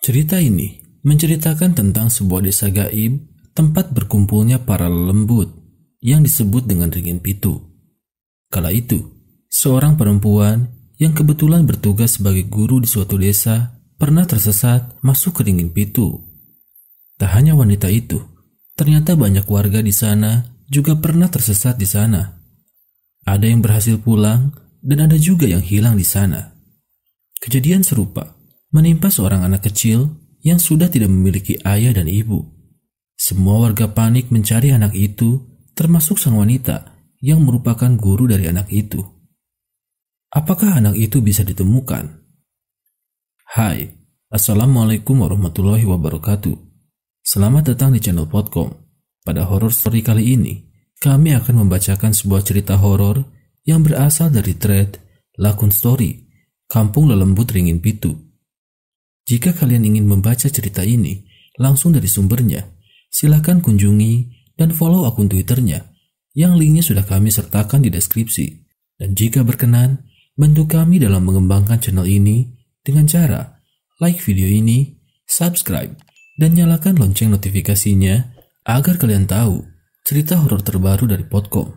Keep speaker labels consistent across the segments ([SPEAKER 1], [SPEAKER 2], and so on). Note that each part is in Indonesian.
[SPEAKER 1] Cerita ini menceritakan tentang sebuah desa gaib, tempat berkumpulnya para lembut yang disebut dengan Ringin Pitu. Kala itu, seorang perempuan yang kebetulan bertugas sebagai guru di suatu desa pernah tersesat masuk ke Ringin Pitu. Tak hanya wanita itu, ternyata banyak warga di sana juga pernah tersesat di sana. Ada yang berhasil pulang dan ada juga yang hilang di sana. Kejadian serupa menimpa seorang anak kecil yang sudah tidak memiliki ayah dan ibu. Semua warga panik mencari anak itu, termasuk sang wanita yang merupakan guru dari anak itu. Apakah anak itu bisa ditemukan? Hai, Assalamualaikum warahmatullahi wabarakatuh. Selamat datang di channel Podcom. Pada horror story kali ini, kami akan membacakan sebuah cerita horor yang berasal dari thread Lakun Story, Kampung Lelembut Ringin Pitu. Jika kalian ingin membaca cerita ini langsung dari sumbernya, silakan kunjungi dan follow akun Twitternya yang linknya sudah kami sertakan di deskripsi. Dan jika berkenan, bantu kami dalam mengembangkan channel ini dengan cara like video ini, subscribe, dan nyalakan lonceng notifikasinya agar kalian tahu cerita horor terbaru dari Podcom.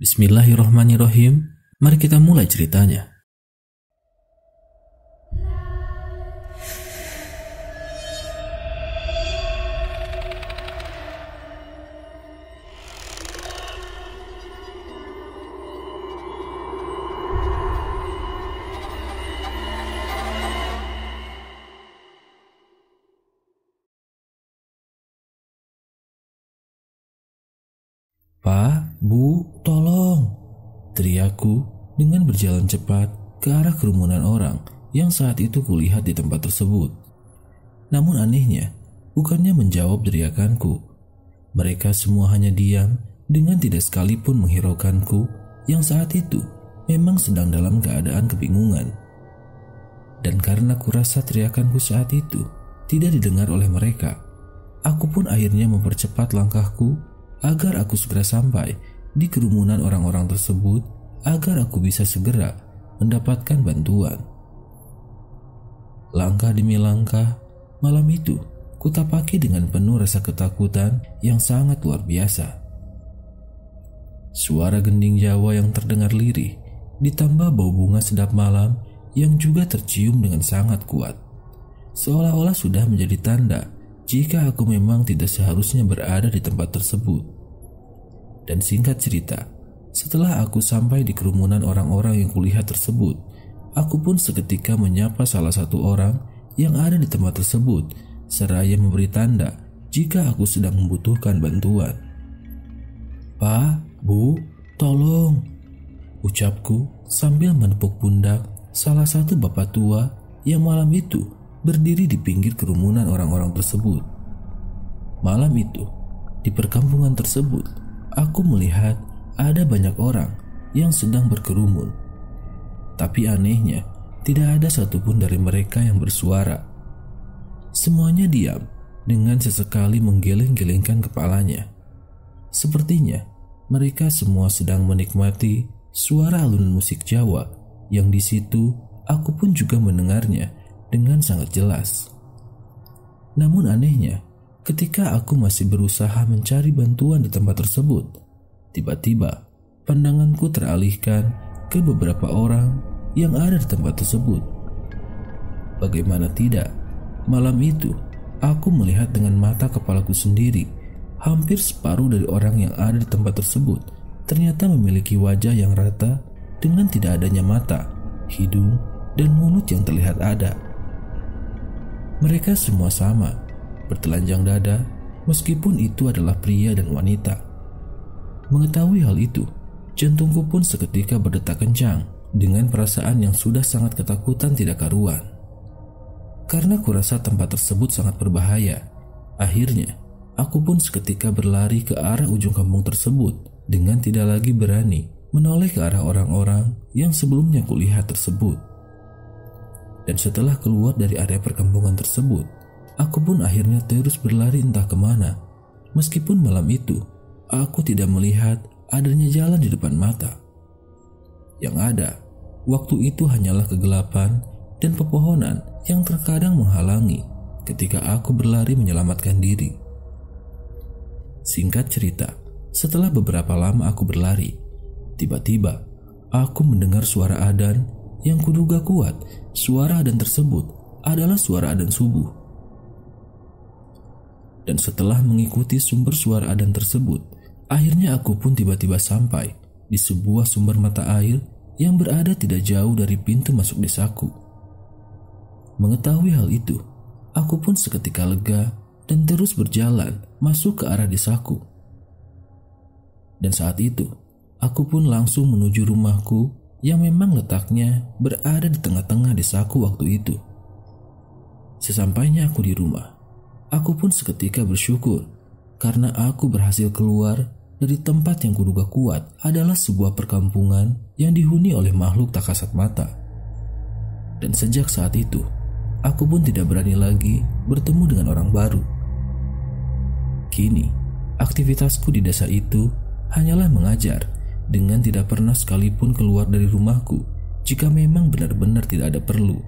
[SPEAKER 1] Bismillahirrohmanirrohim, mari kita mulai ceritanya. Pak, Bu, tolong! Teriakku dengan berjalan cepat ke arah kerumunan orang yang saat itu kulihat di tempat tersebut. Namun anehnya, bukannya menjawab teriakanku. Mereka semua hanya diam dengan tidak sekalipun menghiraukanku yang saat itu memang sedang dalam keadaan kebingungan. Dan karena kurasa teriakanku saat itu tidak didengar oleh mereka, aku pun akhirnya mempercepat langkahku agar aku segera sampai di kerumunan orang-orang tersebut agar aku bisa segera mendapatkan bantuan. Langkah demi langkah, malam itu kutapaki dengan penuh rasa ketakutan yang sangat luar biasa. Suara gending Jawa yang terdengar lirih ditambah bau bunga sedap malam yang juga tercium dengan sangat kuat, seolah-olah sudah menjadi tanda jika aku memang tidak seharusnya berada di tempat tersebut. Dan singkat cerita, setelah aku sampai di kerumunan orang-orang yang kulihat tersebut, aku pun seketika menyapa salah satu orang yang ada di tempat tersebut, seraya memberi tanda jika aku sedang membutuhkan bantuan. Pak, Bu, tolong! Ucapku sambil menepuk pundak salah satu bapak tua yang malam itu berdiri di pinggir kerumunan orang-orang tersebut. Malam itu, di perkampungan tersebut, aku melihat ada banyak orang yang sedang berkerumun. Tapi anehnya, tidak ada satupun dari mereka yang bersuara. Semuanya diam dengan sesekali menggeleng-gelengkan kepalanya. Sepertinya mereka semua sedang menikmati suara alunan musik Jawa yang di situ aku pun juga mendengarnya dengan sangat jelas. Namun anehnya, ketika aku masih berusaha mencari bantuan di tempat tersebut, tiba-tiba pandanganku teralihkan ke beberapa orang yang ada di tempat tersebut. Bagaimana tidak, malam itu aku melihat dengan mata kepalaku sendiri, hampir separuh dari orang yang ada di tempat tersebut ternyata memiliki wajah yang rata dengan tidak adanya mata, hidung, dan mulut yang terlihat ada. Mereka semua sama, bertelanjang dada, meskipun itu adalah pria dan wanita. Mengetahui hal itu, jantungku pun seketika berdetak kencang dengan perasaan yang sudah sangat ketakutan tidak karuan. Karena kurasa tempat tersebut sangat berbahaya, akhirnya aku pun seketika berlari ke arah ujung kampung tersebut dengan tidak lagi berani menoleh ke arah orang-orang yang sebelumnya kulihat tersebut. Dan setelah keluar dari area perkampungan tersebut, aku pun akhirnya terus berlari entah kemana. Meskipun malam itu, aku tidak melihat adanya jalan di depan mata. Yang ada, waktu itu hanyalah kegelapan dan pepohonan yang terkadang menghalangi ketika aku berlari menyelamatkan diri. Singkat cerita, setelah beberapa lama aku berlari, tiba-tiba aku mendengar suara adzan yang kuduga kuat. Suara adzan tersebut adalah suara adzan subuh. Dan setelah mengikuti sumber suara adzan tersebut, akhirnya aku pun tiba-tiba sampai di sebuah sumber mata air yang berada tidak jauh dari pintu masuk desaku. Mengetahui hal itu, aku pun seketika lega dan terus berjalan masuk ke arah desaku. Dan saat itu, aku pun langsung menuju rumahku yang memang letaknya berada di tengah-tengah desaku waktu itu. Sesampainya aku di rumah, aku pun seketika bersyukur karena aku berhasil keluar dari tempat yang kuduga kuat adalah sebuah perkampungan yang dihuni oleh makhluk tak kasat mata. Dan sejak saat itu, aku pun tidak berani lagi bertemu dengan orang baru. Kini, aktivitasku di desa itu hanyalah mengajar dengan tidak pernah sekalipun keluar dari rumahku jika memang benar-benar tidak ada perlu.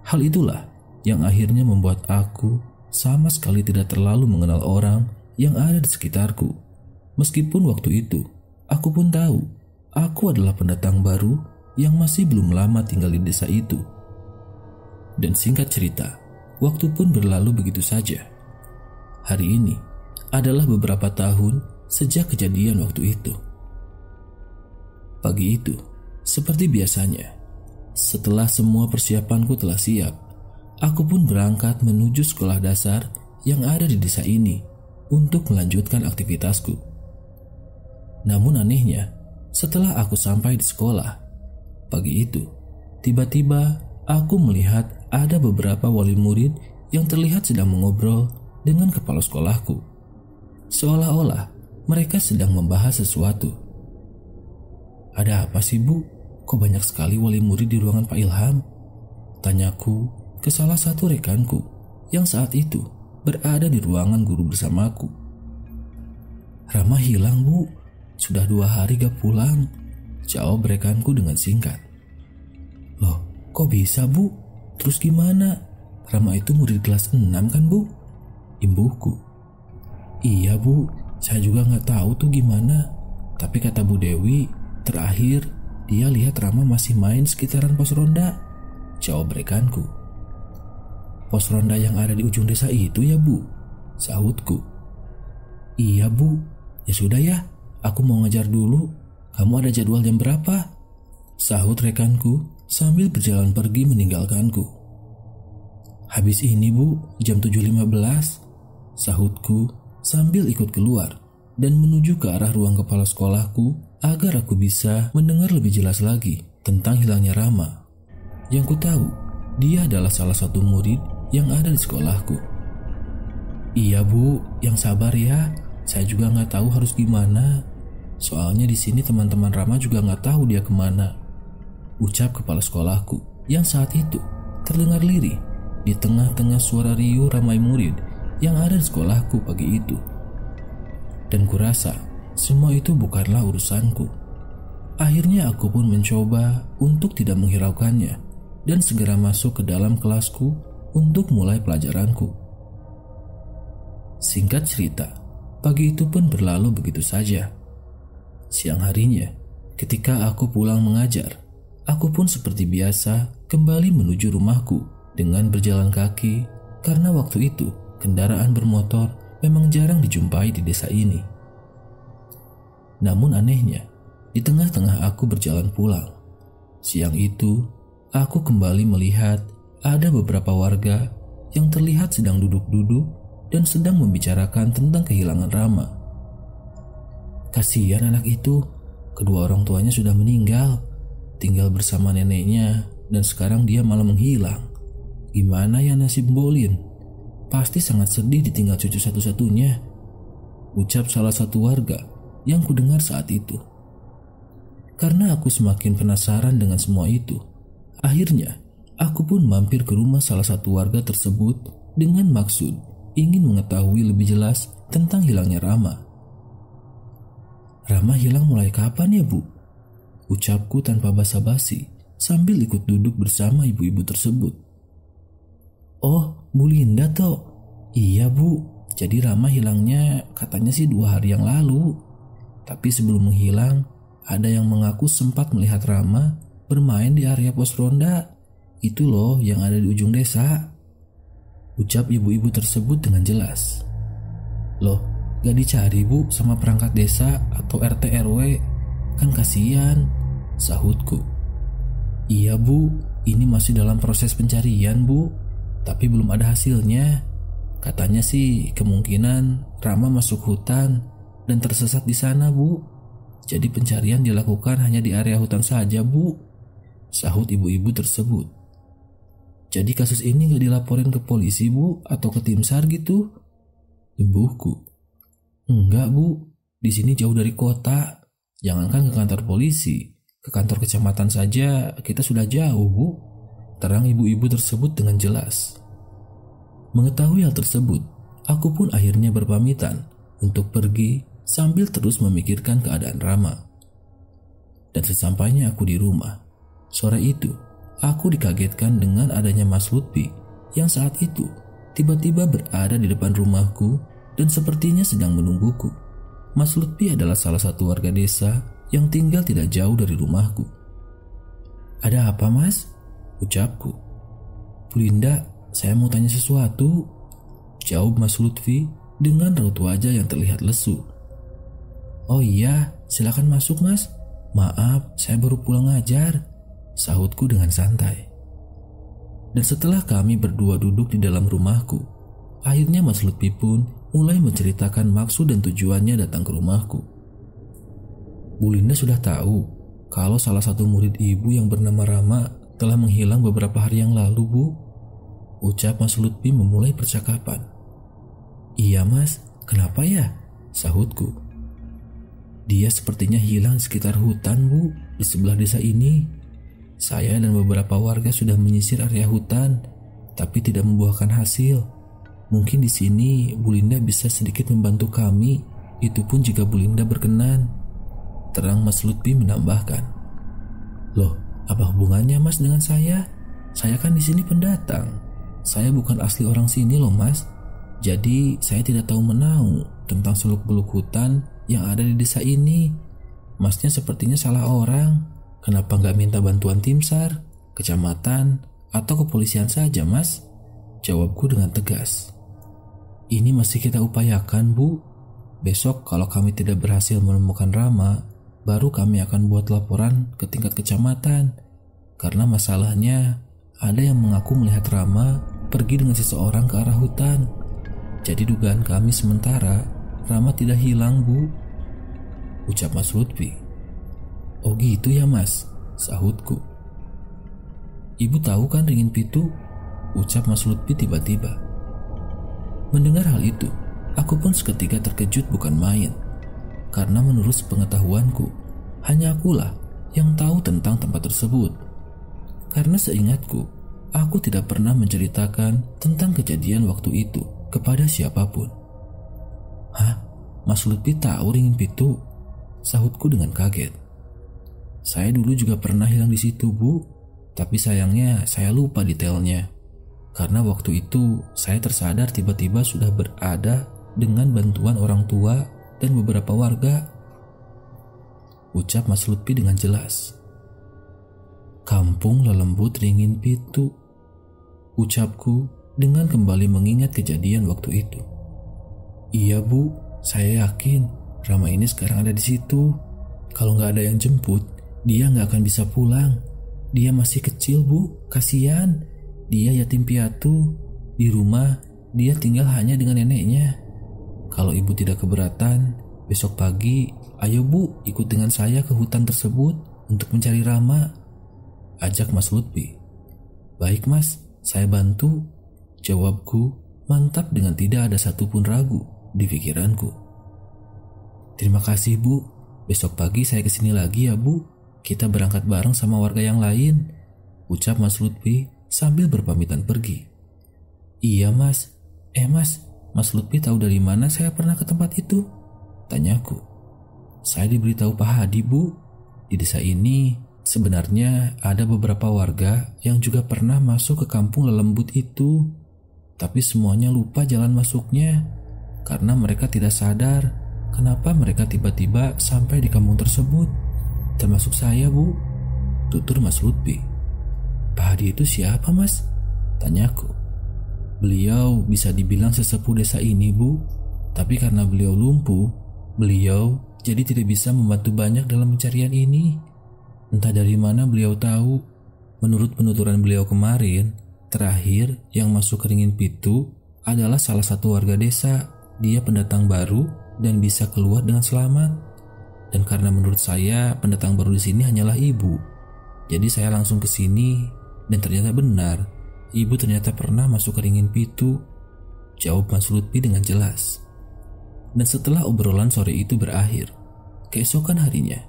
[SPEAKER 1] Hal itulah yang akhirnya membuat aku sama sekali tidak terlalu mengenal orang yang ada di sekitarku. Meskipun waktu itu, aku pun tahu aku adalah pendatang baru yang masih belum lama tinggal di desa itu. Dan singkat cerita, waktu pun berlalu begitu saja. Hari ini adalah beberapa tahun sejak kejadian waktu itu. Pagi itu, seperti biasanya, setelah semua persiapanku telah siap, aku pun berangkat menuju sekolah dasar yang ada di desa ini untuk melanjutkan aktivitasku. Namun anehnya, setelah aku sampai di sekolah, pagi itu, tiba-tiba aku melihat ada beberapa wali murid yang terlihat sedang mengobrol dengan kepala sekolahku. Seolah-olah mereka sedang membahas sesuatu. "Ada apa sih, Bu? Kok banyak sekali wali murid di ruangan Pak Ilham?" tanyaku ke salah satu rekanku yang saat itu berada di ruangan guru bersamaku. "Rama hilang, Bu. Sudah 2 hari gak pulang," jawab rekanku dengan singkat. "Loh, kok bisa, Bu? Terus gimana? Rama itu murid kelas 6 kan, Bu?" imbuhku. "Iya, Bu. Saya juga gak tahu tuh gimana. Tapi kata Bu Dewi, terakhir dia lihat Rama masih main sekitaran pos ronda," jawab rekanku. "Pos ronda yang ada di ujung desa itu ya, Bu?" sahutku. "Iya, Bu. Ya sudah ya, aku mau ngajar dulu. Kamu ada jadwal jam berapa?" sahut rekanku sambil berjalan pergi meninggalkanku. "Habis ini, Bu, jam 7.15, sahutku sambil ikut keluar dan menuju ke arah ruang kepala sekolahku agar aku bisa mendengar lebih jelas lagi tentang hilangnya Rama. Yang ku tahu, dia adalah salah satu murid yang ada di sekolahku. "Iya, Bu, yang sabar ya. Saya juga nggak tahu harus gimana. Soalnya di sini teman-teman Rama juga nggak tahu dia kemana," ucap kepala sekolahku yang saat itu terdengar lirih di tengah-tengah suara riuh ramai murid yang ada di sekolahku pagi itu. Dan kurasa semua itu bukanlah urusanku. Akhirnya aku pun mencoba untuk tidak menghiraukannya dan segera masuk ke dalam kelasku untuk mulai pelajaranku. Singkat cerita, pagi itu pun berlalu begitu saja. Siang harinya, ketika aku pulang mengajar, aku pun seperti biasa kembali menuju rumahku dengan berjalan kaki karena waktu itu kendaraan bermotor memang jarang dijumpai di desa ini. Namun anehnya, di tengah-tengah aku berjalan pulang, siang itu aku kembali melihat ada beberapa warga yang terlihat sedang duduk-duduk dan sedang membicarakan tentang kehilangan Rama. Kasihan anak itu, kedua orang tuanya sudah meninggal, tinggal bersama neneknya dan sekarang dia malah menghilang. Gimana ya nasib Bolin? Pasti sangat sedih ditinggal cucu satu-satunya, ucap salah satu warga yang kudengar saat itu. Karena aku semakin penasaran dengan semua itu, akhirnya aku pun mampir ke rumah salah satu warga tersebut dengan maksud ingin mengetahui lebih jelas tentang hilangnya Rama. "Rama hilang mulai kapan ya, Bu?" ucapku tanpa basa-basi sambil ikut duduk bersama ibu-ibu tersebut. "Oh, Bu Linda toh?" "Iya Bu, jadi Rama hilangnya katanya sih 2 hari yang lalu. Tapi sebelum menghilang, ada yang mengaku sempat melihat Rama bermain di area pos ronda. Itu loh yang ada di ujung desa," ucap ibu-ibu tersebut dengan jelas. "Loh, gak dicari Bu sama perangkat desa atau RT RW? Kan kasihan," sahutku. "Iya Bu, ini masih dalam proses pencarian Bu, tapi belum ada hasilnya. Katanya sih kemungkinan Rama masuk hutan dan tersesat di sana Bu. Jadi pencarian dilakukan hanya di area hutan saja Bu," sahut ibu-ibu tersebut. "Jadi kasus ini gak dilaporin ke polisi Bu atau ke tim SAR gitu?" Ibuku. "Enggak Bu, di sini jauh dari kota. Jangankan ke kantor polisi, ke kantor kecamatan saja kita sudah jauh Bu," terang ibu-ibu tersebut dengan jelas. Mengetahui hal tersebut, aku pun akhirnya berpamitan untuk pergi sambil terus memikirkan keadaan Rama. Dan sesampainya aku di rumah, sore itu aku dikagetkan dengan adanya Mas Lutfi yang saat itu tiba-tiba berada di depan rumahku dan sepertinya sedang menungguku. Mas Lutfi adalah salah satu warga desa yang tinggal tidak jauh dari rumahku. "Ada apa Mas?" ucapku. "Bu Linda, saya mau tanya sesuatu," jawab Mas Lutfi dengan raut wajah yang terlihat lesu. "Oh iya, silakan masuk Mas. Maaf, saya baru pulang ngajar," sahutku dengan santai. Dan setelah kami berdua duduk di dalam rumahku, akhirnya Mas Lutfi pun mulai menceritakan maksud dan tujuannya datang ke rumahku. "Bu Linda sudah tahu kalau salah satu murid ibu yang bernama Rama telah menghilang beberapa hari yang lalu Bu," ucap Mas Lutfi memulai percakapan. "Iya Mas, kenapa ya?" sahutku. "Dia sepertinya hilang di sekitar hutan Bu, di sebelah desa ini. Saya dan beberapa warga sudah menyisir area hutan, tapi tidak membuahkan hasil. Mungkin di sini Bu Linda bisa sedikit membantu kami, itu pun jika Bu Linda berkenan," terang Mas Lutfi menambahkan. "Loh, apa hubungannya Mas dengan saya? Saya kan di sini pendatang. Saya bukan asli orang sini loh Mas. Jadi saya tidak tahu menahu tentang seluk-beluk hutan yang ada di desa ini. Masnya sepertinya salah orang. Kenapa nggak minta bantuan tim SAR, kecamatan, atau kepolisian saja Mas?" jawabku dengan tegas. "Ini masih kita upayakan Bu. Besok kalau kami tidak berhasil menemukan Rama, baru kami akan buat laporan ke tingkat kecamatan. Karena masalahnya ada yang mengaku melihat Rama pergi dengan seseorang ke arah hutan. Jadi dugaan kami sementara Rama tidak hilang Bu," ucap Mas Lutfi. "Oh gitu ya Mas," sahutku. "Ibu tahu kan ringin pitu?" ucap Mas Lutfi tiba-tiba. Mendengar hal itu, aku pun seketika terkejut bukan main. Karena menurut pengetahuanku, hanya akulah yang tahu tentang tempat tersebut. Karena seingatku, aku tidak pernah menceritakan tentang kejadian waktu itu kepada siapapun. "Hah? Mas Lutfi tahu ringin pitu?" sahutku dengan kaget. "Saya dulu juga pernah hilang di situ Bu, tapi sayangnya saya lupa detailnya. Karena waktu itu saya tersadar tiba-tiba sudah berada dengan bantuan orang tua dan beberapa warga," ucap Mas Lutfi dengan jelas. "Kampung Lelembut Ringin Pitu," ucapku dengan kembali mengingat kejadian waktu itu. "Iya Bu, saya yakin Rama ini sekarang ada di situ. Kalau nggak ada yang jemput, dia nggak akan bisa pulang. Dia masih kecil Bu, kasihan. Dia yatim piatu. Di rumah dia tinggal hanya dengan neneknya. Kalau ibu tidak keberatan, besok pagi ayo Bu ikut dengan saya ke hutan tersebut untuk mencari Rama," ajak Mas Lutfi. "Baik Mas, saya bantu," jawabku mantap dengan tidak ada satupun ragu di pikiranku. "Terima kasih Bu, besok pagi saya kesini lagi ya Bu. Kita berangkat bareng sama warga yang lain," ucap Mas Lutfi sambil berpamitan pergi. "Iya Mas. Mas Lutfi tahu dari mana saya pernah ke tempat itu?" tanyaku. "Saya diberitahu Pak Hadi Bu. Di desa ini Sebenarnya ada beberapa warga yang juga pernah masuk ke kampung lelembut itu, tapi semuanya lupa jalan masuknya karena mereka tidak sadar kenapa mereka tiba-tiba sampai di kampung tersebut. Termasuk saya, Bu, tutur Mas Lutfi. Pak Hadi itu siapa, Mas? Tanyaku. Beliau bisa dibilang sesepuh desa ini, Bu, tapi karena beliau lumpuh, beliau jadi tidak bisa membantu banyak dalam pencarian ini. Entah dari mana beliau tahu. Menurut penuturan beliau kemarin, terakhir yang masuk ke Ringin Pitu adalah salah satu warga desa. Dia pendatang baru dan bisa keluar dengan selamat. Dan karena menurut saya pendatang baru di sini hanyalah ibu, jadi saya langsung ke sini dan ternyata benar, ibu ternyata pernah masuk ke Ringin Pitu, jawab Mas Lutfi dengan jelas. Dan setelah obrolan sore itu berakhir, keesokan harinya,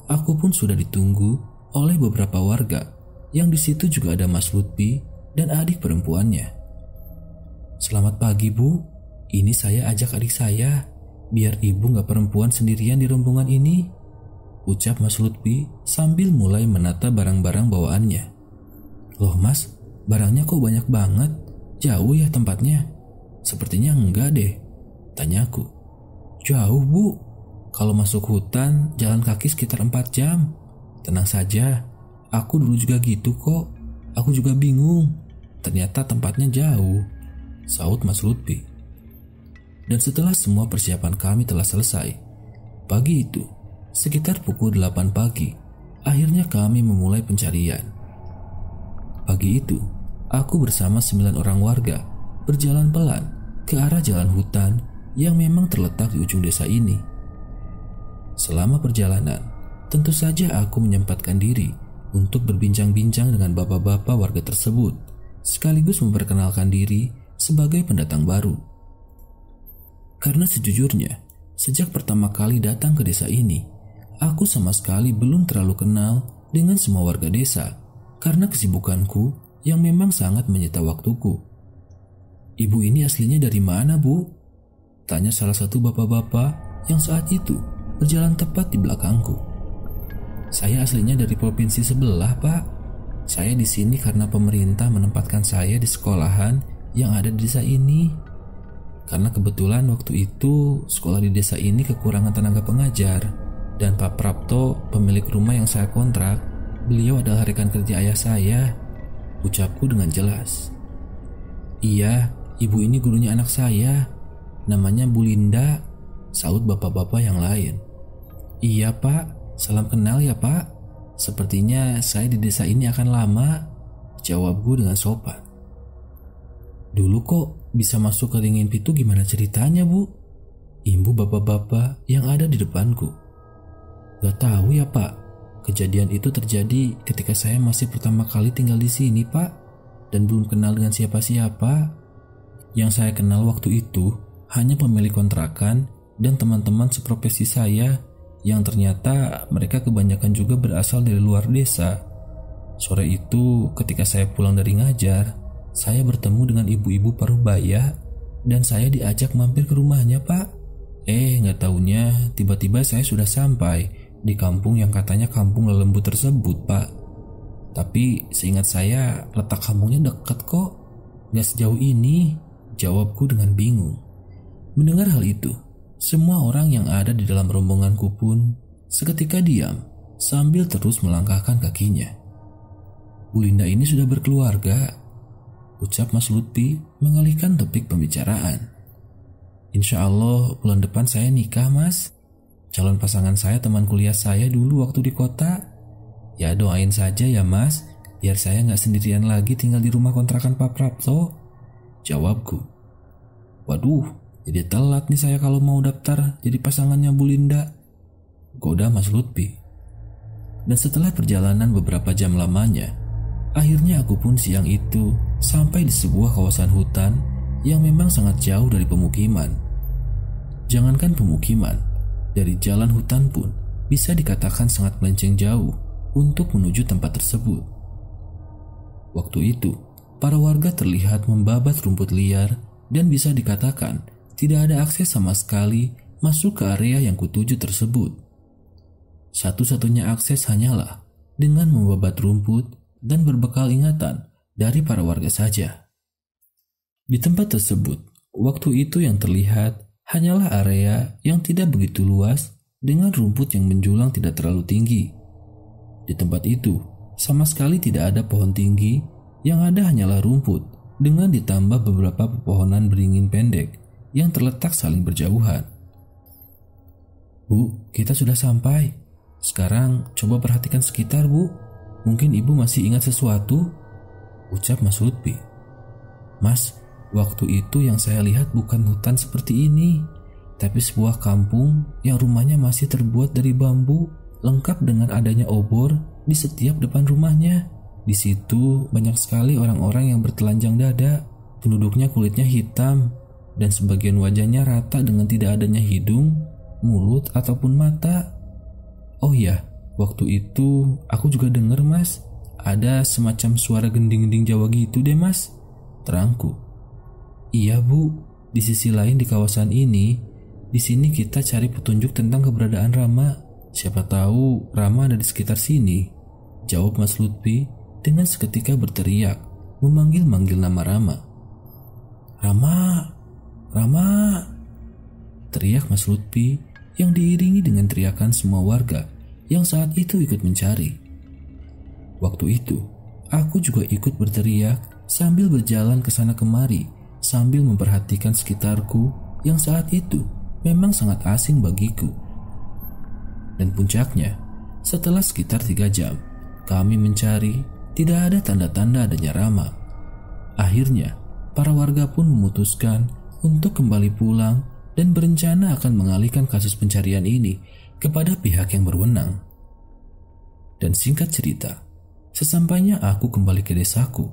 [SPEAKER 1] aku pun sudah ditunggu oleh beberapa warga yang di situ juga ada Mas Lutfi dan adik perempuannya. Selamat pagi, Bu. Ini saya ajak adik saya, biar ibu gak perempuan sendirian di rombongan ini, ucap Mas Lutfi sambil mulai menata barang-barang bawaannya. Loh Mas, barangnya kok banyak banget? Jauh ya tempatnya? Sepertinya enggak deh, tanyaku. Jauh, Bu. Kalau masuk hutan, jalan kaki sekitar 4 jam. Tenang saja, aku dulu juga gitu kok. Aku juga bingung. Ternyata tempatnya jauh, saut Mas Lutfi. Dan setelah semua persiapan kami telah selesai, pagi itu, sekitar pukul 8 pagi, akhirnya kami memulai pencarian. Pagi itu, aku bersama 9 orang warga berjalan pelan ke arah jalan hutan yang memang terletak di ujung desa ini. Selama perjalanan, tentu saja aku menyempatkan diri untuk berbincang-bincang dengan bapak-bapak warga tersebut, sekaligus memperkenalkan diri sebagai pendatang baru. Karena sejujurnya, sejak pertama kali datang ke desa ini, aku sama sekali belum terlalu kenal dengan semua warga desa karena kesibukanku yang memang sangat menyita waktuku. Ibu ini aslinya dari mana, Bu? Tanya salah satu bapak-bapak yang saat itu berjalan tepat di belakangku. Saya aslinya dari provinsi sebelah, Pak. Saya di sini karena pemerintah menempatkan saya di sekolahan yang ada di desa ini. Karena kebetulan waktu itu sekolah di desa ini kekurangan tenaga pengajar, dan Pak Prapto, pemilik rumah yang saya kontrak, beliau adalah rekan kerja ayah saya, ucapku dengan jelas. Iya, ibu ini gurunya anak saya, namanya Bu Linda, saut bapak-bapak yang lain. Iya Pak, salam kenal ya Pak. Sepertinya saya di desa ini akan lama, jawabku dengan sopan. Dulu kok bisa masuk ke Ringin Pitu gimana ceritanya, Bu? Imbu bapak-bapak yang ada di depanku. Gak tahu ya Pak, kejadian itu terjadi ketika saya masih pertama kali tinggal di sini Pak, dan belum kenal dengan siapa-siapa. Yang saya kenal waktu itu hanya pemilik kontrakan dan teman-teman seprofesi saya yang ternyata mereka kebanyakan juga berasal dari luar desa. Sore itu ketika saya pulang dari ngajar, saya bertemu dengan ibu-ibu parubaya dan saya diajak mampir ke rumahnya Pak. Gak taunya tiba-tiba saya sudah sampai di kampung yang katanya kampung lelembut tersebut Pak. Tapi seingat saya letak kampungnya dekat kok, gak sejauh ini, jawabku dengan bingung. Mendengar hal itu, semua orang yang ada di dalam rombonganku pun seketika diam sambil terus melangkahkan kakinya. Bu Linda ini sudah berkeluarga, ucap Mas Lutfi mengalihkan topik pembicaraan. Insya Allah bulan depan saya nikah Mas. Calon pasangan saya teman kuliah saya dulu waktu di kota. Ya doain saja ya Mas, biar saya gak sendirian lagi tinggal di rumah kontrakan Pak Prapto, jawabku. Waduh, jadi telat nih saya kalau mau daftar jadi pasangannya Bu Linda, goda Mas Lutfi. Dan setelah perjalanan beberapa jam lamanya, akhirnya aku pun siang itu sampai di sebuah kawasan hutan yang memang sangat jauh dari pemukiman. Jangankan pemukiman, dari jalan hutan pun bisa dikatakan sangat melenceng jauh untuk menuju tempat tersebut. Waktu itu, para warga terlihat membabat rumput liar dan bisa dikatakan tidak ada akses sama sekali masuk ke area yang kutuju tersebut. Satu-satunya akses hanyalah dengan membabat rumput dan berbekal ingatan dari para warga saja. Di tempat tersebut, waktu itu yang terlihat hanyalah area yang tidak begitu luas dengan rumput yang menjulang tidak terlalu tinggi. Di tempat itu, sama sekali tidak ada pohon tinggi, yang ada hanyalah rumput dengan ditambah beberapa pepohonan beringin pendek yang terletak saling berjauhan. "Bu, kita sudah sampai. Sekarang coba perhatikan sekitar, Bu. Mungkin ibu masih ingat sesuatu," ucap Mas Lutfi. "Mas, waktu itu yang saya lihat bukan hutan seperti ini, tapi sebuah kampung yang rumahnya masih terbuat dari bambu, lengkap dengan adanya obor di setiap depan rumahnya. Di situ banyak sekali orang-orang yang bertelanjang dada, penduduknya kulitnya hitam, dan sebagian wajahnya rata dengan tidak adanya hidung, mulut, ataupun mata. Oh iya, waktu itu aku juga dengar, Mas, ada semacam suara gending-gending Jawa gitu deh, Mas," terangku. "Iya, Bu, di sisi lain di kawasan ini, di sini kita cari petunjuk tentang keberadaan Rama. Siapa tahu Rama ada di sekitar sini," jawab Mas Lutfi dengan seketika berteriak, memanggil-manggil nama Rama. "Rama, Rama!" teriak Mas Lutfi yang diiringi dengan teriakan semua warga yang saat itu ikut mencari. Waktu itu, aku juga ikut berteriak sambil berjalan ke sana kemari sambil memperhatikan sekitarku yang saat itu memang sangat asing bagiku. Dan puncaknya, setelah sekitar 3 jam, kami mencari, tidak ada tanda-tanda adanya Rama. Akhirnya, para warga pun memutuskan untuk kembali pulang dan berencana akan mengalihkan kasus pencarian ini kepada pihak yang berwenang. Dan singkat cerita, sesampainya aku kembali ke desaku,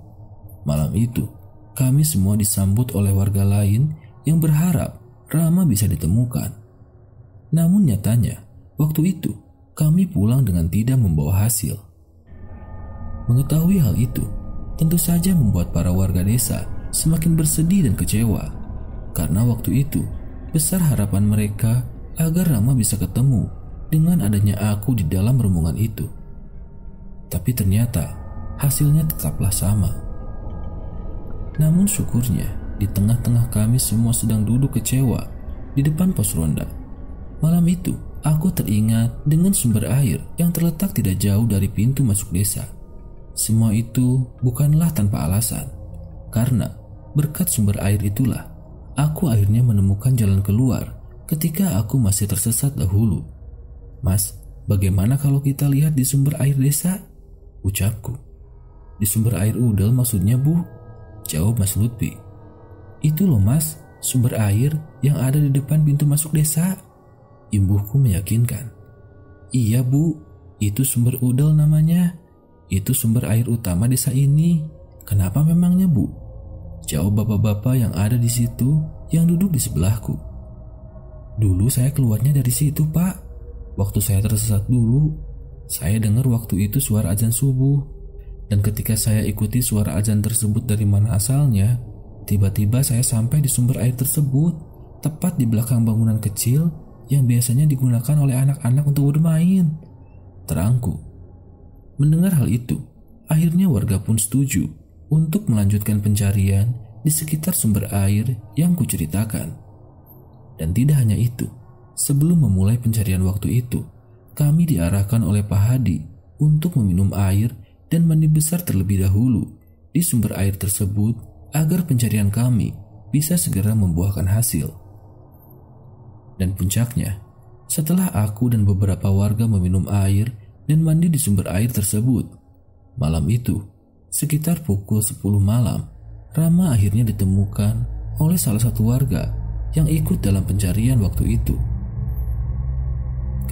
[SPEAKER 1] malam itu kami semua disambut oleh warga lain yang berharap Rama bisa ditemukan. Namun nyatanya, waktu itu kami pulang dengan tidak membawa hasil. Mengetahui hal itu tentu saja membuat para warga desa semakin bersedih dan kecewa, karena waktu itu besar harapan mereka agar Rama bisa ketemu dengan adanya aku di dalam rombongan itu. Tapi ternyata hasilnya tetaplah sama. Namun syukurnya di tengah-tengah kami semua sedang duduk kecewa di depan pos ronda. Malam itu aku teringat dengan sumber air yang terletak tidak jauh dari pintu masuk desa. Semua itu bukanlah tanpa alasan, karena berkat sumber air itulah aku akhirnya menemukan jalan keluar ketika aku masih tersesat dahulu. "Mas, bagaimana kalau kita lihat di sumber air desa?" ucapku. "Di sumber air udel maksudnya, Bu?" jawab Mas Lutfi. "Itu loh, Mas, sumber air yang ada di depan pintu masuk desa," imbuhku meyakinkan. "Iya, Bu, itu sumber udel namanya. Itu sumber air utama desa ini. Kenapa memangnya, Bu?" jawab bapak-bapak yang ada di situ yang duduk di sebelahku. "Dulu saya keluarnya dari situ, Pak. Waktu saya tersesat dulu, saya dengar waktu itu suara azan subuh. Dan ketika saya ikuti suara azan tersebut dari mana asalnya, tiba-tiba saya sampai di sumber air tersebut, tepat di belakang bangunan kecil yang biasanya digunakan oleh anak-anak untuk bermain," terangku. Mendengar hal itu, akhirnya warga pun setuju untuk melanjutkan pencarian di sekitar sumber air yang kuceritakan. Dan tidak hanya itu, sebelum memulai pencarian waktu itu, kami diarahkan oleh Pak Hadi untuk meminum air dan mandi besar terlebih dahulu di sumber air tersebut agar pencarian kami bisa segera membuahkan hasil. Dan puncaknya, setelah aku dan beberapa warga meminum air dan mandi di sumber air tersebut, malam itu, sekitar pukul 10 malam, Rama akhirnya ditemukan oleh salah satu warga yang ikut dalam pencarian waktu itu.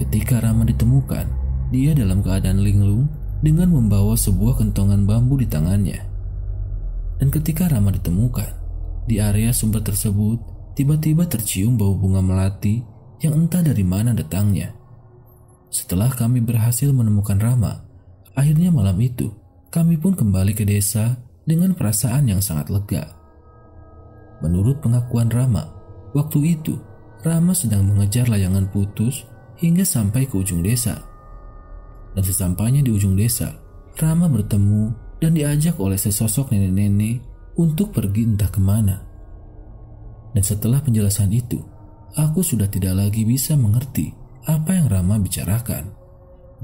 [SPEAKER 1] Ketika Rama ditemukan, dia dalam keadaan linglung dengan membawa sebuah kentongan bambu di tangannya. Dan ketika Rama ditemukan, di area sumber tersebut tiba-tiba tercium bau bunga melati yang entah dari mana datangnya. Setelah kami berhasil menemukan Rama, akhirnya malam itu kami pun kembali ke desa dengan perasaan yang sangat lega. Menurut pengakuan Rama, waktu itu Rama sedang mengejar layangan putus hingga sampai ke ujung desa. Dan sesampainya di ujung desa, Rama bertemu dan diajak oleh sesosok nenek-nenek untuk pergi entah kemana. Dan setelah penjelasan itu, aku sudah tidak lagi bisa mengerti apa yang Rama bicarakan.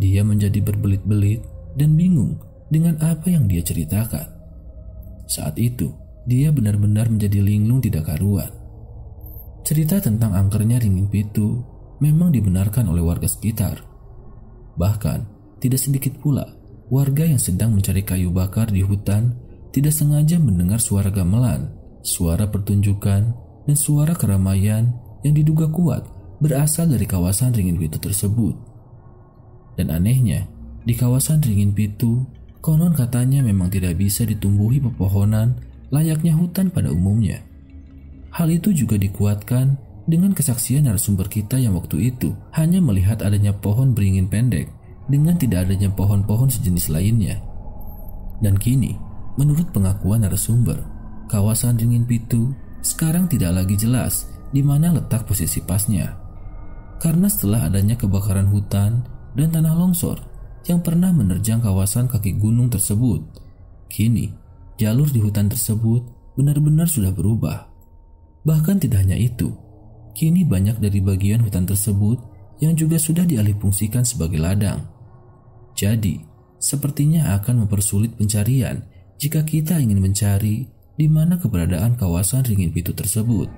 [SPEAKER 1] Dia menjadi berbelit-belit dan bingung dengan apa yang dia ceritakan. Saat itu, dia benar-benar menjadi linglung tidak karuan. Cerita tentang angkernya Ringin Pitu memang dibenarkan oleh warga sekitar. Bahkan, tidak sedikit pula warga yang sedang mencari kayu bakar di hutan tidak sengaja mendengar suara gamelan, suara pertunjukan, dan suara keramaian yang diduga kuat berasal dari kawasan Ringin Pitu tersebut. Dan anehnya, di kawasan Ringin Pitu, konon katanya memang tidak bisa ditumbuhi pepohonan layaknya hutan pada umumnya. Hal itu juga dikuatkan dengan kesaksian narasumber kita yang waktu itu hanya melihat adanya pohon beringin pendek dengan tidak adanya pohon-pohon sejenis lainnya. Dan kini, menurut pengakuan narasumber, kawasan Ringin Pitu sekarang tidak lagi jelas di mana letak posisi pasnya. Karena setelah adanya kebakaran hutan dan tanah longsor yang pernah menerjang kawasan kaki gunung tersebut, kini jalur di hutan tersebut benar-benar sudah berubah. Bahkan tidak hanya itu, kini banyak dari bagian hutan tersebut yang juga sudah dialihfungsikan sebagai ladang. Jadi, sepertinya akan mempersulit pencarian jika kita ingin mencari di mana keberadaan kawasan Ringin Pitu tersebut.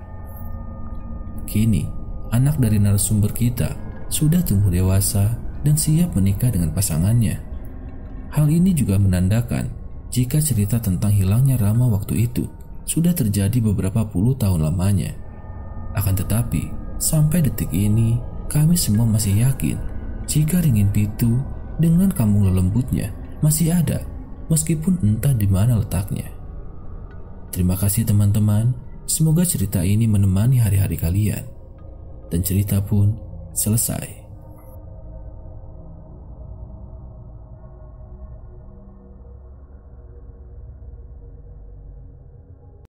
[SPEAKER 1] Kini, anak dari narasumber kita sudah tumbuh dewasa dan siap menikah dengan pasangannya. Hal ini juga menandakan jika cerita tentang hilangnya Rama waktu itu sudah terjadi beberapa puluh tahun lamanya. Akan tetapi, sampai detik ini, kami semua masih yakin jika Ringin Pitu dengan kampung lelembutnya masih ada, meskipun entah di mana letaknya. Terima kasih teman-teman, semoga cerita ini menemani hari-hari kalian. Dan cerita pun selesai.